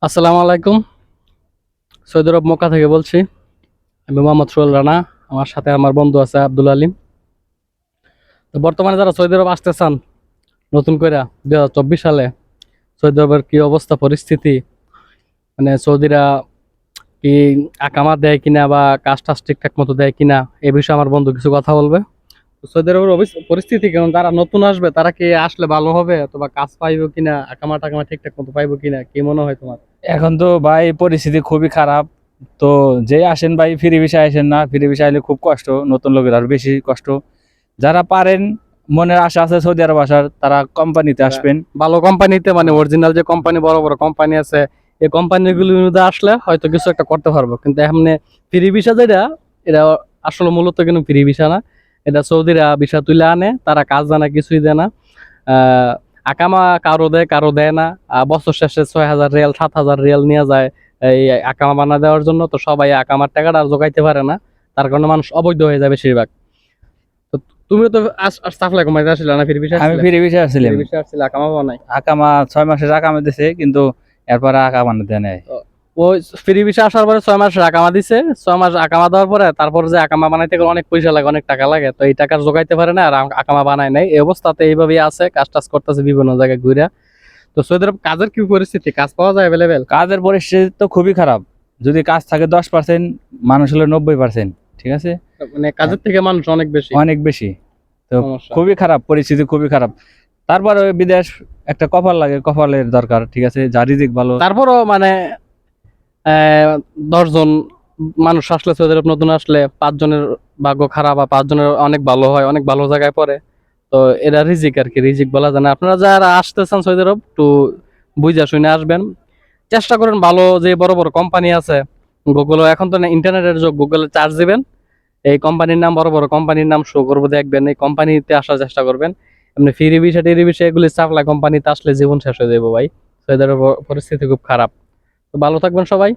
আসসালামু আলাইকুম। সৌদি আরব মক্কা থেকে বলছি। আমি মোহাম্মদ সোহেল রানা। আমার সাথে আমার বন্ধু আছে আব্দুল আলিম। তো বর্তমানে যারা সৌদি আরব আসতে চান নতুন করে 2024 সালে সৌদি আরবের কি অবস্থা পরিস্থিতি, মানে সৌদিরা কি আকামা দেয় কিনা বা কাজ টাজ ঠিকঠাক মতো দেয় কিনা, এই বিষয়ে আমার বন্ধু কিছু কথা বলবে। তো সৌদি আরবের পরিস্থিতি কেমন, যারা নতুন আসবে তারা কি আসলে ভালো হবে অথবা কাজ পাইবো কিনা, আকামা টাকামা ঠিকঠাক মতো পাইবো কিনা, কি মনে হয় তোমার? এখন তো ভাই পরিস্থিতি খুবই খারাপ। তো যে আসেন ভাই ফ্রি ভিসা আসেন না, ফ্রি ভিসা আইলে খুব কষ্ট, নতুন লোকের আর বেশি কষ্ট। যারা পারেন, মনের আশা আছে সৌদি আরব আসার, তারা কোম্পানিতে আসবেন। ভালো কোম্পানিতে, মানে অরিজিনাল যে কোম্পানি, বড় বড় কোম্পানি আছে, এই কোম্পানিগুলোর মধ্যে আসলে হয়তো কিছু একটা করতে পারবো। কিন্তু এমনি ফ্রি ভিসা যেটা, এটা আসলে মূলত কিন্তু ফ্রি ভিসা না। এটা সৌদিরা ভিসা তুলে আনে, তারা কাজ জানা কিছুই দেয় না। আহ আকামা কারো দেয় কারো দেয় না। বছর শেষে 6,000 রিয়াল 7,000 রিয়াল নিয়ে যায় এই আকামা বানা দেওয়ার জন্য। তো সবাই আকামার টাকাটা আর জোগাইতে পারে না, তার কারণে মানুষ অবৈধ হয়ে যায় বেশিরভাগ। তো তুমিও তো সাপ্লাই কোম্পানিতে আসলে না, ফ্রি ভিসা আমি আসলে? ফ্রি ভিসা আসছিলাম। ফ্রি ভিসা আসলে আকামা বানাই। আকামা 6 মাসের আকামা দিছে, কিন্তু এরপরে আকামা দেয় নাই। ওই ফ্রি ভিসা আসার পরে 6 মাস আকামা দিছে। 6 মাস আকামা দেওয়ার পরে তারপর যে আকামা বানাইতে গেলে অনেক পয়সা লাগে, অনেক টাকা লাগে। তো এই টাকা জোগাইতে পারে না আর আকামা বানায় নাই। এই অবস্থাতে এইভাবেই আছে, কাজ টাজ করতেছে বিভিন্ন জায়গায় ঘুরে। তো সৌদি আরব কাজের কি পরিস্থিতি, কাজ পাওয়া যায় অ্যাভেলেবেল? কাজের পরিস্থিতি তো খুবই খারাপ। যদি কাজ থাকে 10%, মানুষ হলো 90%। ঠিক আছে, মানে কাজের থেকে মানুষ অনেক বেশি অনেক বেশি। তো সমস্যা। খুবই খারাপ পরিস্থিতি, খুবই খারাপ। তারপরে বিদেশ একটা কপাল লাগে, কপালের দরকার। ঠিক আছে, যা রিজিক ভালো। তারপরও মানে 10 জন মানুষ আসলে সৌদি আরব নতুন আসলে 5 জনের ভাগ্য খারাপ বা 5 জনের অনেক ভালো হয়, অনেক ভালো জায়গায় পড়ে। তো এরা রিজিক আর কি, রিজিক বলা যায় না। আপনারা যারা আসতে চান সৌদি আরব, একটু বুঝা শুনে আসবেন। চেষ্টা করেন ভালো যে বড় বড় কোম্পানি আছে, গুগল এখন তো ইন্টারনেটের যুগ, গুগলে চার্জ দিবেন, এই কোম্পানির নাম, বড় বড় কোম্পানির নাম শো করবো, দেখবেন এই কোম্পানিতে আসার চেষ্টা করবেন। এমনি ফ্রি ভিসা টিরি ভিসা এগুলি সাপ্লাই কোম্পানিতে আসলে জীবন শেষ হয়ে যাবো ভাই। সৌদি আরবের পরিস্থিতি খুব খারাপ। তো ভালো থাকবেন সবাই।